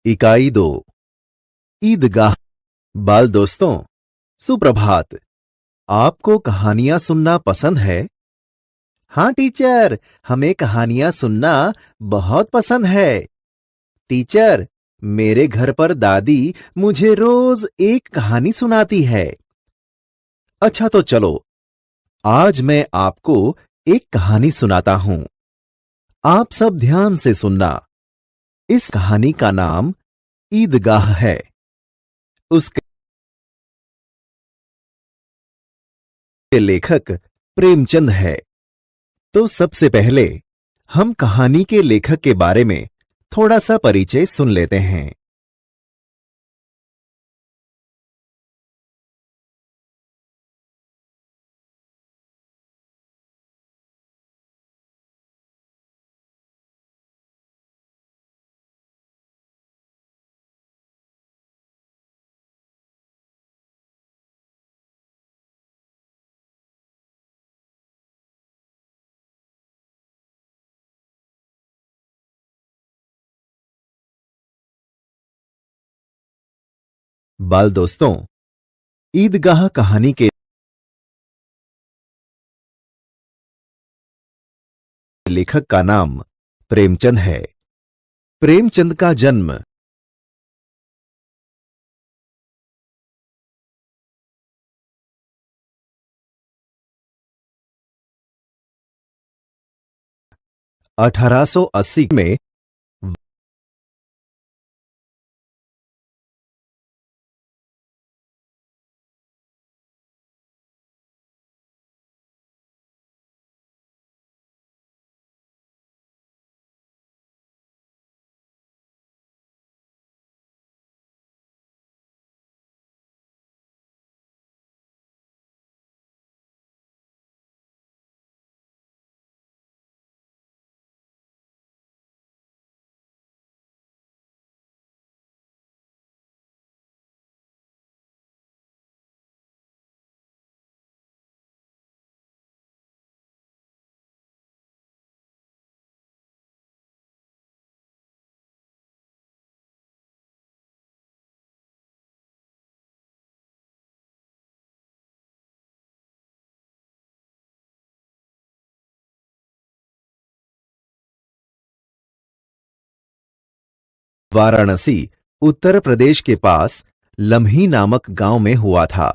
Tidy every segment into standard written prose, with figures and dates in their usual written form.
इकाई 2 ईदगाह। बाल दोस्तों, सुप्रभात। आपको कहानियां सुनना पसंद है? हाँ टीचर, हमें कहानियां सुनना बहुत पसंद है। टीचर, मेरे घर पर दादी मुझे रोज एक कहानी सुनाती है। अच्छा तो चलो, आज मैं आपको एक कहानी सुनाता हूं। आप सब ध्यान से सुनना। इस कहानी का नाम ईदगाह है। उसके लेखक प्रेमचंद है। तो सबसे पहले हम कहानी के लेखक के बारे में थोड़ा सा परिचय सुन लेते हैं। बाल दोस्तों, ईदगाह कहानी के लेखक का नाम प्रेमचंद है। प्रेमचंद का जन्म 1880 में वाराणसी, उत्तर प्रदेश के पास लम्ही नामक गांव में हुआ था।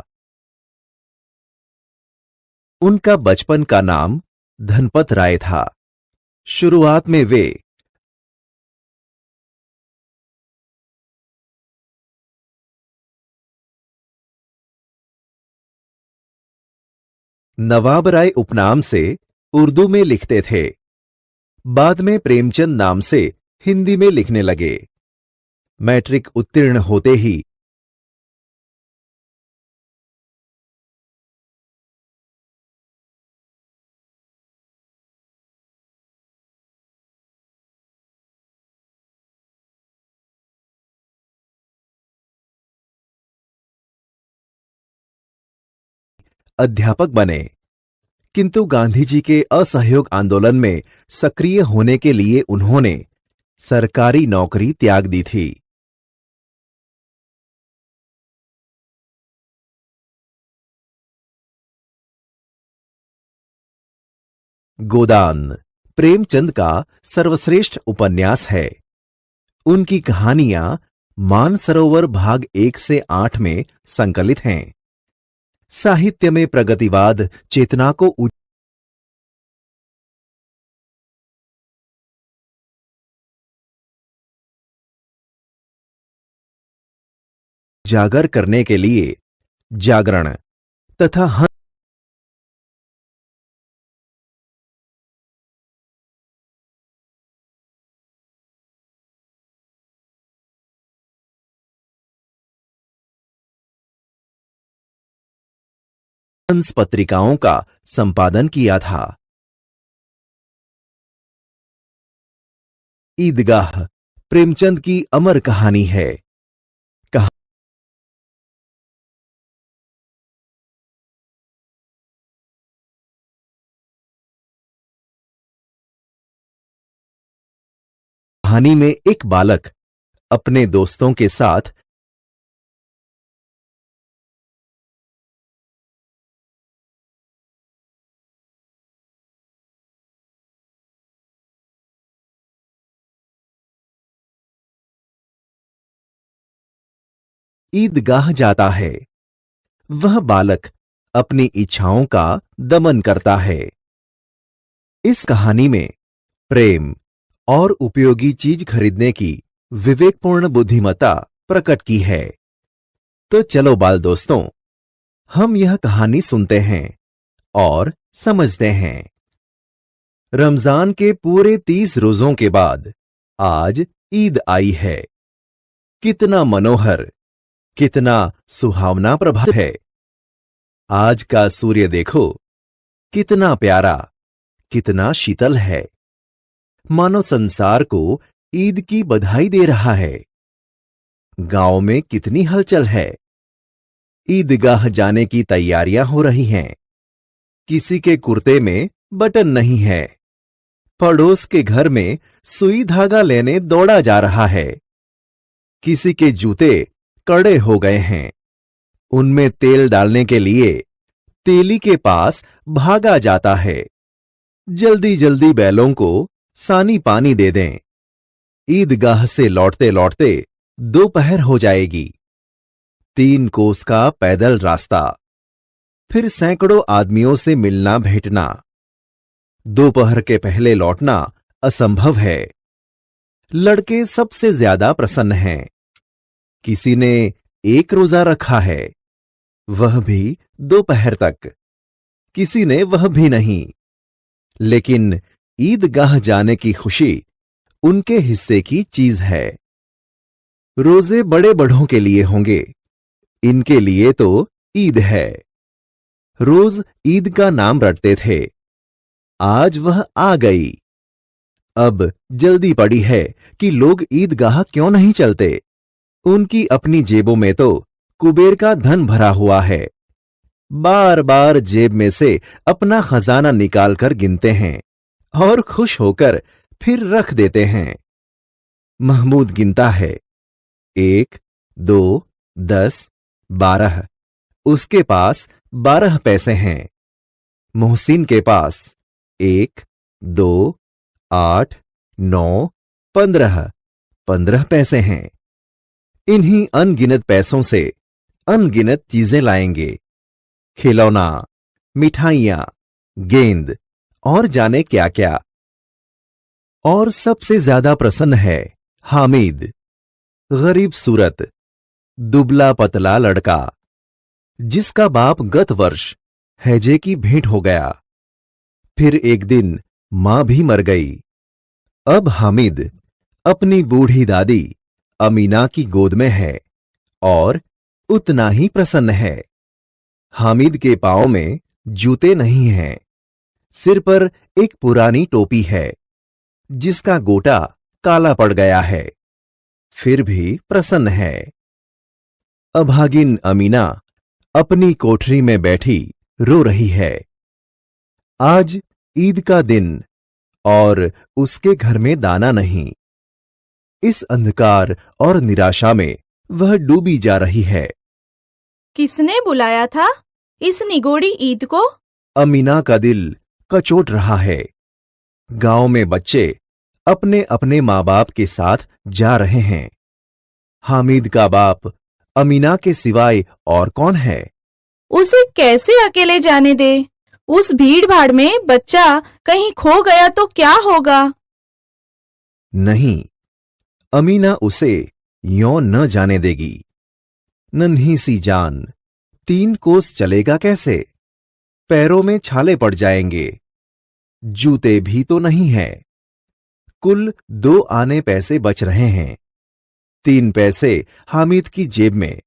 उनका बचपन का नाम धनपत राय था। शुरुआत में वे नवाब राय उपनाम से उर्दू में लिखते थे। बाद में प्रेमचंद नाम से हिंदी में लिखने लगे। मैट्रिक उत्तीर्ण होते ही अध्यापक बने, किंतु गांधी जी के असहयोग आंदोलन में सक्रिय होने के लिए उन्होंने सरकारी नौकरी त्याग दी थी। गोदान प्रेमचंद का सर्वश्रेष्ठ उपन्यास है। उनकी कहानियां मानसरोवर भाग 1 से 8 में संकलित हैं। साहित्य में प्रगतिवाद चेतना को उजागर करने के लिए जागरण तथा हंस पत्रिकाओं का संपादन किया था। ईदगाह प्रेमचंद की अमर कहानी है। कहानी में एक बालक अपने दोस्तों के साथ ईदगाह जाता है। वह बालक अपनी इच्छाओं का दमन करता है। इस कहानी में प्रेम और उपयोगी चीज खरीदने की विवेकपूर्ण बुद्धिमत्ता प्रकट की है। तो चलो बाल दोस्तों, हम यह कहानी सुनते हैं और समझते हैं। रमजान के पूरे 30 रोजों के बाद आज ईद आई है। कितना मनोहर, कितना सुहावना प्रभात है। आज का सूर्य देखो, कितना प्यारा, कितना शीतल है। मानो संसार को ईद की बधाई दे रहा है। गांव में कितनी हलचल है। ईदगाह जाने की तैयारियां हो रही हैं। किसी के कुर्ते में बटन नहीं है। पड़ोस के घर में सुई धागा लेने दौड़ा जा रहा है। किसी के जूते कड़े हो गए हैं। उनमें तेल डालने के लिए तेली के पास भागा जाता है। जल्दी जल्दी बैलों को सानी पानी दे दें। ईदगाह से लौटते लौटते दोपहर हो जाएगी। 3 कोस का पैदल रास्ता, फिर सैकड़ों आदमियों से मिलना भेंटना। दोपहर के पहले लौटना असंभव है। लड़के सबसे ज्यादा प्रसन्न हैं। किसी ने 1 रोजा रखा है, वह भी दोपहर तक। किसी ने वह भी नहीं। लेकिन ईदगाह जाने की खुशी उनके हिस्से की चीज है। रोजे बड़े बड़ों के लिए होंगे, इनके लिए तो ईद है। रोज ईद का नाम रटते थे, आज वह आ गई। अब जल्दी पड़ी है कि लोग ईदगाह क्यों नहीं चलते। उनकी अपनी जेबों में तो कुबेर का धन भरा हुआ है। बार बार जेब में से अपना खजाना निकालकर गिनते हैं और खुश होकर फिर रख देते हैं। महमूद गिनता है, 1, 2, 10, 12। उसके पास 12 पैसे हैं। मोहसिन के पास 1, 2, 8, 9, 15 पैसे हैं। इन्हीं अनगिनत पैसों से अनगिनत चीजें लाएंगे। खिलौना, मिठाइयां, गेंद और जाने क्या क्या। और सबसे ज्यादा प्रसन्न है हामिद। गरीब सूरत, दुबला पतला लड़का, जिसका बाप गत वर्ष हैजे की भेंट हो गया। फिर एक दिन मां भी मर गई। अब हामिद अपनी बूढ़ी दादी अमीना की गोद में है और उतना ही प्रसन्न है। हामिद के पांव में जूते नहीं हैं। सिर पर एक पुरानी टोपी है, जिसका गोटा काला पड़ गया है, फिर भी प्रसन्न है। अभागिन अमीना अपनी कोठरी में बैठी रो रही है। आज ईद का दिन और उसके घर में दाना नहीं। इस अंधकार और निराशा में वह डूबी जा रही है। किसने बुलाया था इस निगोड़ी ईद को? अमीना का दिल कचोट रहा है। गांव में बच्चे अपने अपने मां बाप के साथ जा रहे हैं। हामिद का बाप अमीना के सिवाय और कौन है? उसे कैसे अकेले जाने दे? उस भीड़ भाड़ में बच्चा कहीं खो गया तो क्या होगा? नहीं, अमीना उसे यों न जाने देगी। नन्ही सी जान 3 कोस चलेगा कैसे? पैरों में छाले पड़ जाएंगे। जूते भी तो नहीं है। कुल 2 आने पैसे बच रहे हैं। 3 पैसे हामिद की जेब में,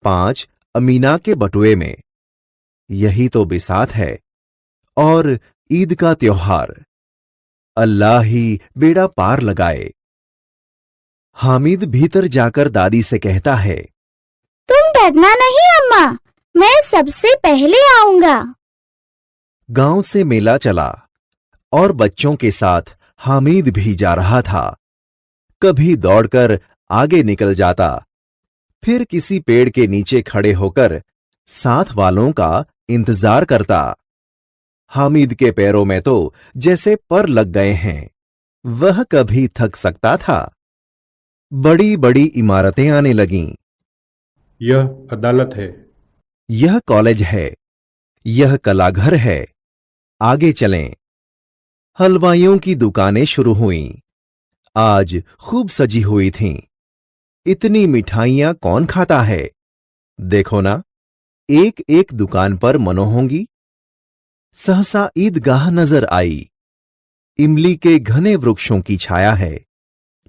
5 अमीना के बटुए में। यही तो बिसात है और ईद का त्योहार। अल्लाह ही बेड़ा पार लगाए। हामिद भीतर जाकर दादी से कहता है, तुम डरना नहीं अम्मा, मैं सबसे पहले आऊंगा। गांव से मेला चला और बच्चों के साथ हामिद भी जा रहा था। कभी दौड़कर आगे निकल जाता, फिर किसी पेड़ के नीचे खड़े होकर साथ वालों का इंतजार करता। हामिद के पैरों में तो जैसे पर लग गए हैं, वह कभी थक सकता था। बड़ी बड़ी इमारतें आने लगीं। यह अदालत है। यह कॉलेज है, यह कलाघर है, आगे चलें। हलवाइयों की दुकानें शुरू हुईं। आज खूब सजी हुई थीं। इतनी मिठाइयां कौन खाता है? देखो ना, एक एक दुकान पर मनो होंगी। सहसा ईदगाह नजर आई। इमली के घने वृक्षों की छाया है,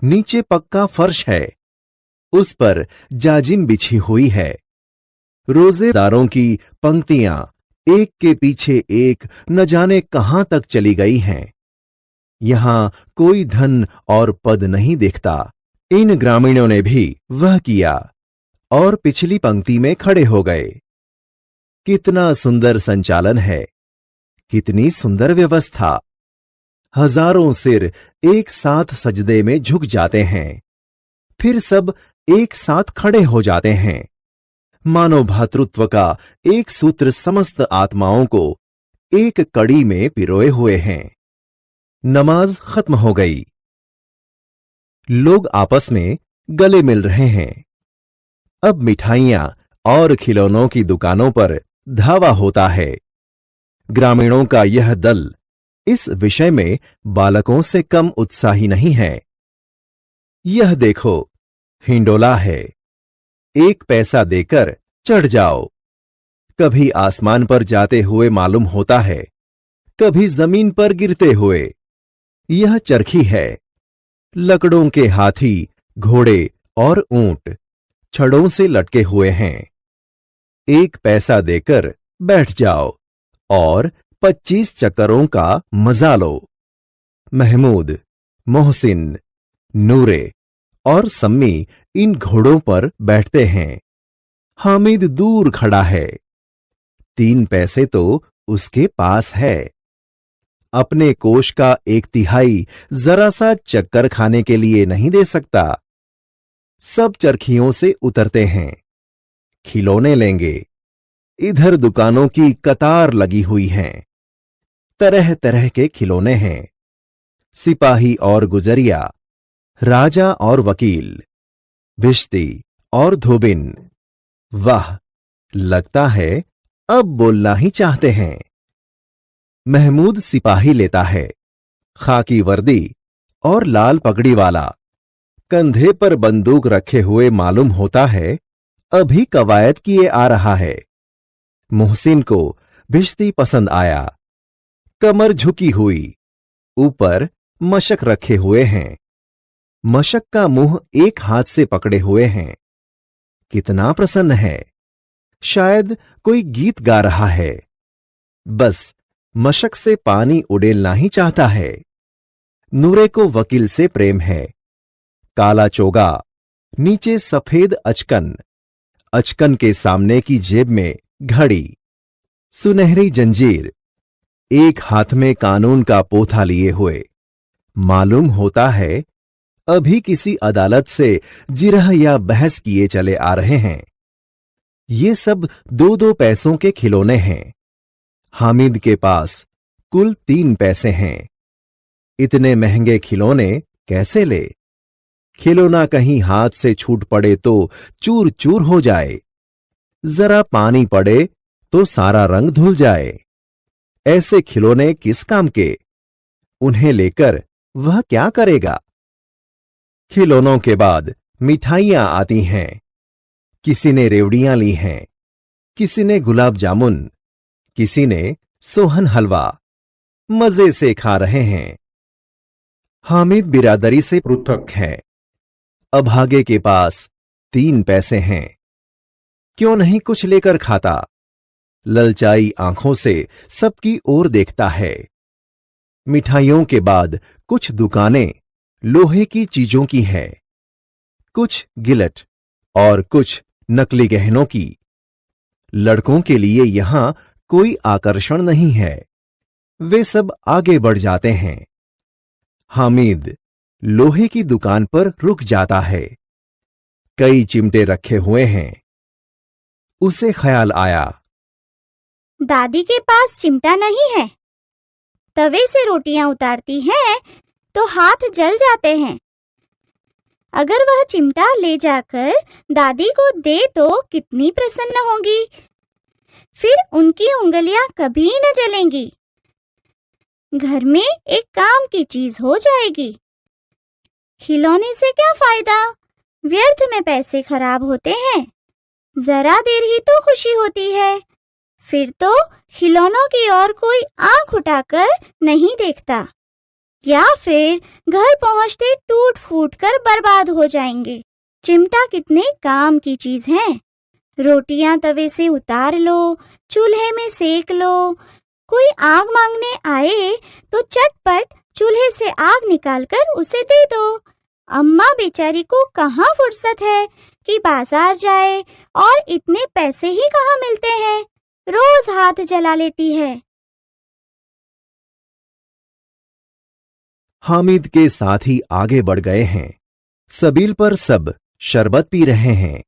नीचे पक्का फर्श है, उस पर जाजिम बिछी हुई है। रोजेदारों की पंक्तियां एक के पीछे एक न जाने कहां तक चली गई हैं। यहां कोई धन और पद नहीं दिखता। इन ग्रामीणों ने भी वह किया और पिछली पंक्ति में खड़े हो गए। कितना सुंदर संचालन है, कितनी सुंदर व्यवस्था। हजारों सिर एक साथ सजदे में झुक जाते हैं, फिर सब एक साथ खड़े हो जाते हैं। मानव भातृत्व का एक सूत्र समस्त आत्माओं को एक कड़ी में पिरोए हुए हैं। नमाज खत्म हो गई। लोग आपस में गले मिल रहे हैं। अब मिठाइयां और खिलौनों की दुकानों पर धावा होता है। ग्रामीणों का यह दल इस विषय में बालकों से कम उत्साही नहीं है। यह देखो, हिंडोला है, 1 पैसा देकर चढ़ जाओ। कभी आसमान पर जाते हुए मालूम होता है, कभी जमीन पर गिरते हुए। यह चरखी है, लकड़ों के हाथी, घोड़े और ऊंट छड़ों से लटके हुए हैं। 1 पैसा देकर बैठ जाओ और 25 चक्करों का मजा लो। महमूद, मोहसिन, नूरे और सम्मी इन घोड़ों पर बैठते हैं। हामिद दूर खड़ा है। 3 पैसे तो उसके पास है। अपने कोष का 1/3 जरा सा चक्कर खाने के लिए नहीं दे सकता। सब चरखियों से उतरते हैं, खिलौने लेंगे। इधर दुकानों की कतार लगी हुई हैं। तरह तरह के खिलौने हैं। सिपाही और गुजरिया, राजा और वकील, भिश्ती और धोबिन। वाह, लगता है अब बोलना ही चाहते हैं। महमूद सिपाही लेता है, खाकी वर्दी और लाल पगड़ी वाला। कंधे पर बंदूक रखे हुए मालूम होता है अभी कवायद किए आ रहा है। मोहसिन को भिश्ती पसंद आया। कमर झुकी हुई, ऊपर मशक रखे हुए हैं। मशक का मुंह एक हाथ से पकड़े हुए हैं। कितना प्रसन्न है, शायद कोई गीत गा रहा है। बस मशक से पानी उड़ेलना ही चाहता है। नूरे को वकील से प्रेम है। काला चोगा, नीचे सफेद अचकन, अचकन के सामने की जेब में घड़ी, सुनहरी जंजीर, एक हाथ में कानून का पोथा लिए हुए। मालूम होता है अभी किसी अदालत से जिरह या बहस किए चले आ रहे हैं। ये सब 2-2 पैसों के खिलौने हैं। हामिद के पास कुल 3 पैसे हैं। इतने महंगे खिलौने कैसे ले? खिलौना कहीं हाथ से छूट पड़े तो चूर चूर हो जाए, जरा पानी पड़े तो सारा रंग धुल जाए। ऐसे खिलौने किस काम के? उन्हें लेकर वह क्या करेगा? खिलौनों के बाद मिठाइयां आती हैं। किसी ने रेवड़ियां ली हैं, किसी ने गुलाब जामुन, किसी ने सोहन हलवा। मजे से खा रहे हैं। हामिद बिरादरी से पृथक है। अभागे के पास 3 पैसे हैं। क्यों नहीं कुछ लेकर खाता? ललचाई आंखों से सबकी ओर देखता है। मिठाइयों के बाद कुछ दुकानें लोहे की चीजों की है, कुछ गिलट और कुछ नकली गहनों की। लड़कों के लिए यहां कोई आकर्षण नहीं है। वे सब आगे बढ़ जाते हैं। हामिद लोहे की दुकान पर रुक जाता है। कई चिमटे रखे हुए हैं। उसे ख्याल आया, दादी के पास चिमटा नहीं है। तवे से रोटियां उतारती हैं तो हाथ जल जाते हैं। अगर वह चिमटा ले जाकर दादी को दे तो कितनी प्रसन्न होंगी। फिर उनकी उंगलियां कभी न जलेंगी। घर में एक काम की चीज हो जाएगी। खिलौने से क्या फायदा? व्यर्थ में पैसे खराब होते हैं। जरा देर ही तो खुशी होती है। फिर तो खिलौनों की ओर कोई आंख उठाकर नहीं देखता, या फिर घर पहुंचते टूट फूट कर बर्बाद हो जाएंगे। चिमटा कितने काम की चीज है। रोटियां तवे से उतार लो, चूल्हे में सेक लो। कोई आग मांगने आए तो चटपट चूल्हे से आग निकालकर उसे दे दो। अम्मा बेचारी को कहाँ फुर्सत है कि बाजार जाए, और इतने पैसे ही कहाँ मिलते हैं। रोज हाथ जला लेती है। हामिद के साथी आगे बढ़ गए हैं। सबील पर सब शरबत पी रहे हैं।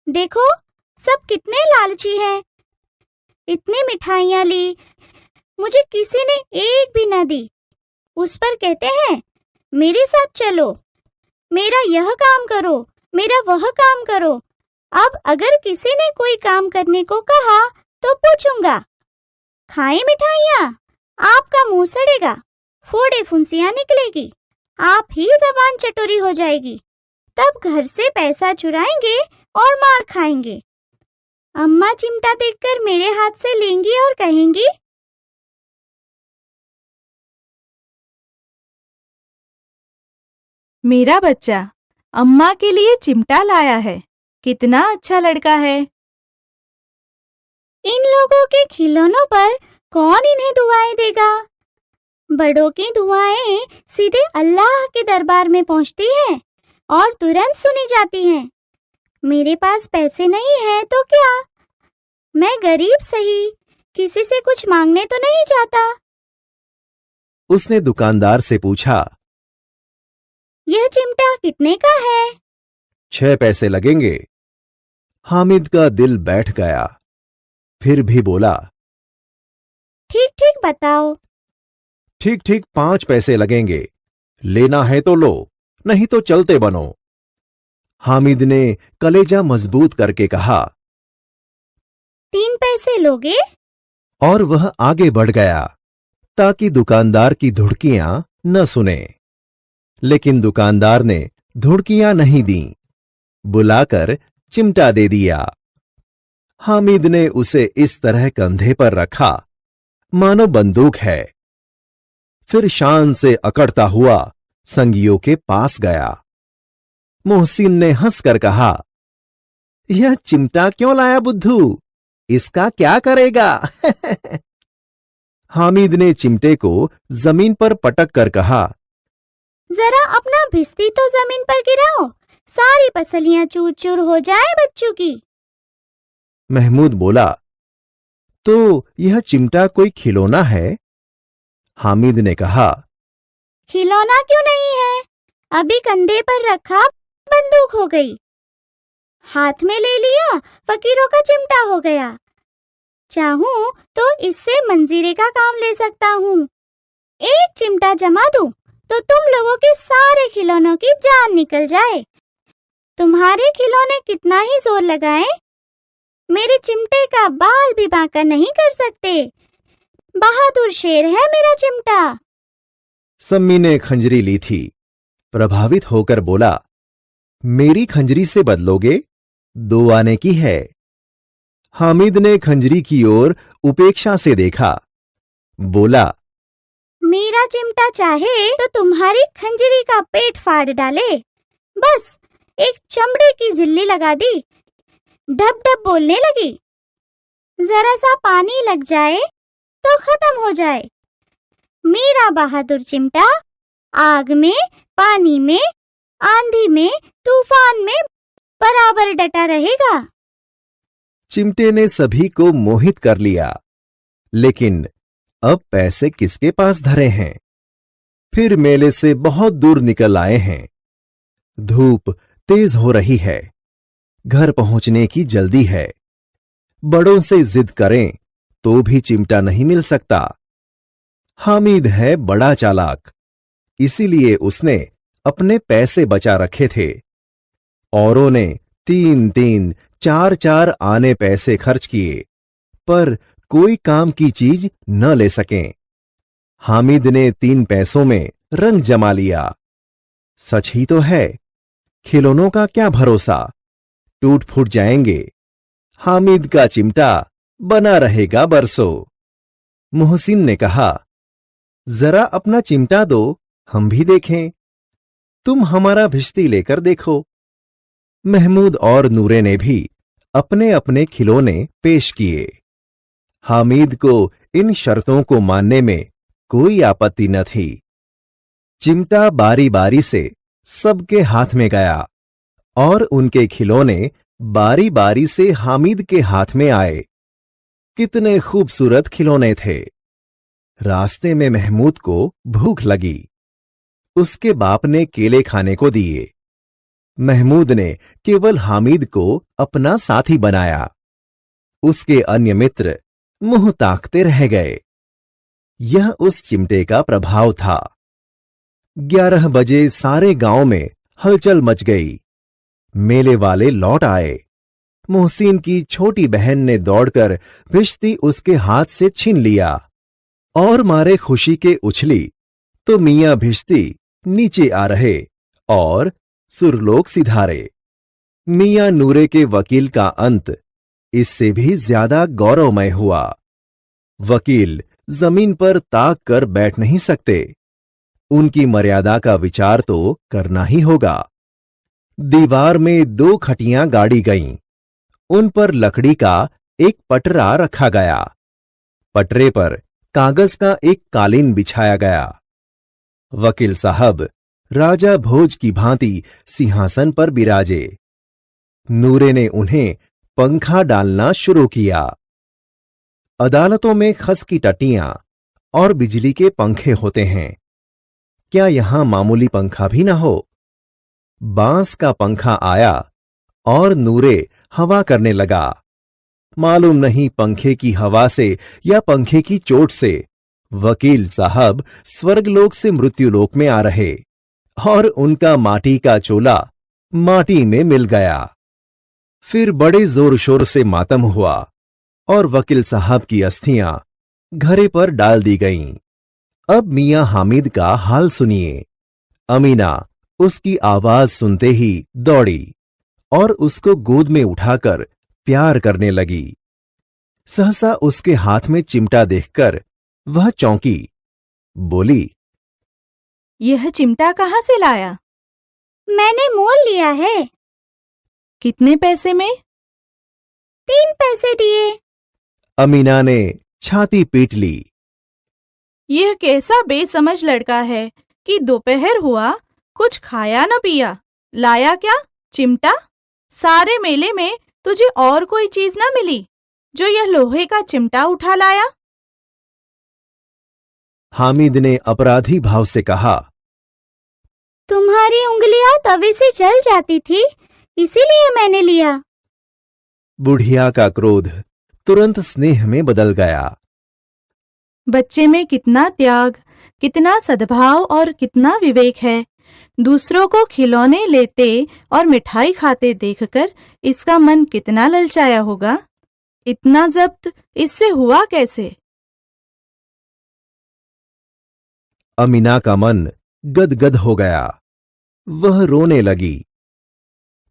देखो, सब कितने लालची हैं। इतनी मिठाइयां ली, मुझे किसी ने एक भी न दी। उस पर कहते हैं, मेरे साथ चलो, मेरा यह काम करो, मेरा वह काम करो। अब अगर किसी ने कोई काम करने को कहा तो पूछूंगा, खाए मिठाइयाँ? आपका मुंह सड़ेगा, फोड़े फुंसियां निकलेगी, आप ही जबान चटोरी हो जाएगी। तब घर से पैसा चुराएंगे और मार खाएंगे। अम्मा चिमटा देखकर मेरे हाथ से लेंगी और कहेंगी, मेरा बच्चा अम्मा के लिए चिमटा लाया है। कितना अच्छा लड़का है। इन लोगों के खिलौनों पर कौन इन्हें दुआएं देगा? बड़ों की दुआएं सीधे अल्लाह के दरबार में पहुंचती हैं और तुरंत सुनी जाती हैं। मेरे पास पैसे नहीं है तो क्या? मैं गरीब सही, किसी से कुछ मांगने तो नहीं जाता। उसने दुकानदार से पूछा, यह चिमटा कितने का है? 6 पैसे लगेंगे। हामिद का दिल बैठ गया। फिर भी बोला, ठीक ठीक बताओ। ठीक ठीक 5 पैसे लगेंगे। लेना है तो लो, नहीं तो चलते बनो। हामिद ने कलेजा मजबूत करके कहा। 3 पैसे लोगे? और वह आगे बढ़ गया ताकि दुकानदार की धुड़कियां न सुने। लेकिन दुकानदार ने धुड़कियां नहीं दीं, बुलाकर चिमटा दे दिया। हामिद ने उसे इस तरह कंधे पर रखा मानो बंदूक है। फिर शान से अकड़ता हुआ संगियों के पास गया। मोहसिन ने हंसकर कहा, यह चिमटा क्यों लाया बुद्धू? इसका क्या करेगा? हामिद ने चिमटे को जमीन पर पटक कर कहा, जरा अपना भिस्ती तो जमीन पर गिराओ, सारी पसलियां चूर चूर हो जाए बच्चों की। महमूद बोला, तो यह चिमटा कोई खिलौना है? हामिद ने कहा, खिलौना क्यों नहीं है? अभी कंधे पर रखा बंदूक हो गई। हाथ में ले लिया, फकीरों का चिमटा हो गया। चाहूं तो इससे मंजीरे का काम ले सकता हूँ। एक चिमटा जमा दूं तो तुम लोगों के सारे खिलौनों की जान निकल जाए। तुम्हारे खिलौने कितना ही जोर लगाएं, मेरे चिमटे का बाल भी बांका नहीं कर सकते। बहादुर शेर है मेरा चिमटा। सम्मी ने खंजरी ली थी। प्रभावित होकर बोला, मेरी खंजरी से बदलोगे? 2 आने की है। हामिद ने खंजरी की ओर उपेक्षा से देखा। बोला, मेरा चिमटा चाहे तो तुम्हारी खंजरी का पेट फाड़ डाले। बस एक चमड़े की झिल्ली लगा दी, ढप ढप बोलने लगी। जरा सा पानी लग जाए तो खत्म हो जाए। मेरा बहादुर चिमटा आग में, पानी में, आंधी में, तूफान में बराबर डटा रहेगा। चिमटे ने सभी को मोहित कर लिया। लेकिन अब पैसे किसके पास धरे हैं? फिर मेले से बहुत दूर निकल आए हैं। धूप तेज हो रही है, घर पहुंचने की जल्दी है। बड़ों से जिद करें तो भी चिमटा नहीं मिल सकता। हामिद है बड़ा चालाक, इसीलिए उसने अपने पैसे बचा रखे थे। औरों ने 3-3, 4-4 आने पैसे खर्च किए, पर कोई काम की चीज न ले सकें। हामिद ने 3 पैसों में रंग जमा लिया। सच ही तो है, खिलौनों का क्या भरोसा, टूट फूट जाएंगे। हामिद का चिमटा बना रहेगा बरसों। मोहसिन ने कहा, जरा अपना चिमटा दो, हम भी देखें। तुम हमारा भिश्ती लेकर देखो। महमूद और नूरे ने भी अपने अपने खिलौने पेश किए। हामिद को इन शर्तों को मानने में कोई आपत्ति न थी। चिमटा बारी बारी से सबके हाथ में गया और उनके खिलौने बारी बारी से हामिद के हाथ में आए। कितने खूबसूरत खिलौने थे। रास्ते में महमूद को भूख लगी। उसके बाप ने केले खाने को दिए। महमूद ने केवल हामिद को अपना साथी बनाया। उसके अन्य मित्र मुंह ताकते रह गए। यह उस चिमटे का प्रभाव था। 11 बजे सारे गांव में हलचल मच गई। मेले वाले लौट आए। मोहसिन की छोटी बहन ने दौड़कर भिश्ती उसके हाथ से छीन लिया और मारे खुशी के उछली तो मियां भिश्ती नीचे आ रहे और सुरलोक सिधारे। मियां नूरे के वकील का अंत इससे भी ज्यादा गौरवमय हुआ। वकील जमीन पर ताक कर बैठ नहीं सकते। उनकी मर्यादा का विचार तो करना ही होगा। दीवार में 2 खटियां गाड़ी गईं। उन पर लकड़ी का एक पटरा रखा गया। पटरे पर कागज का एक कालीन बिछाया गया। वकील साहब राजा भोज की भांति सिंहासन पर बिराजे। नूरे ने उन्हें पंखा डालना शुरू किया। अदालतों में खस की टटियां और बिजली के पंखे होते हैं, क्या यहां मामूली पंखा भी ना हो? बांस का पंखा आया और नूरे हवा करने लगा। मालूम नहीं पंखे की हवा से या पंखे की चोट से वकील साहब स्वर्गलोक से मृत्युलोक में आ रहे और उनका माटी का चोला माटी में मिल गया। फिर बड़े जोर शोर से मातम हुआ और वकील साहब की अस्थियां घरे पर डाल दी गईं। अब मियां हामिद का हाल सुनिए। अमीना उसकी आवाज सुनते ही दौड़ी और उसको गोद में उठाकर प्यार करने लगी। सहसा उसके हाथ में चिमटा देखकर वह चौंकी। बोली, यह चिमटा कहाँ से लाया? मैंने मोल लिया है। कितने पैसे में? 3 पैसे दिए। अमीना ने छाती पीट ली। यह कैसा बेसमझ लड़का है कि दोपहर हुआ कुछ खाया न पिया, लाया क्या? चिमटा? सारे मेले में तुझे और कोई चीज न मिली जो यह लोहे का चिमटा उठा लाया? हामिद ने अपराधी भाव से कहा, तुम्हारी उंगलियां तवे से जल जाती थी, इसीलिए मैंने लिया। बुढ़िया का क्रोध तुरंत स्नेह में बदल गया। बच्चे में कितना त्याग, कितना सद्भाव और कितना विवेक है। दूसरों को खिलौने लेते और मिठाई खाते देखकर इसका मन कितना ललचाया होगा। इतना जब्त इससे हुआ कैसे? अमीना का मन गदगद हो गया। वह रोने लगी।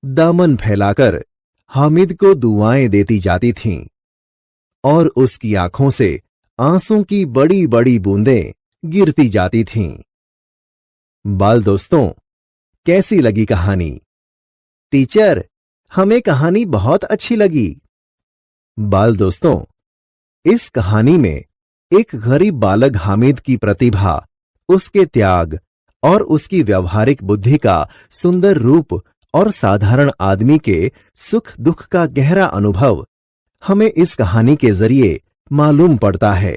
दामन फैलाकर हामिद को दुआएं देती जाती थीं और उसकी आंखों से आंसू की बड़ी बड़ी बूंदें गिरती जाती थीं। बाल दोस्तों, कैसी लगी कहानी? टीचर, हमें कहानी बहुत अच्छी लगी। बाल दोस्तों, इस कहानी में एक गरीब बालक हामिद की प्रतिभा, उसके त्याग और उसकी व्यवहारिक बुद्धि का सुंदर रूप और साधारण आदमी के सुख दुख का गहरा अनुभव हमें इस कहानी के जरिए मालूम पड़ता है।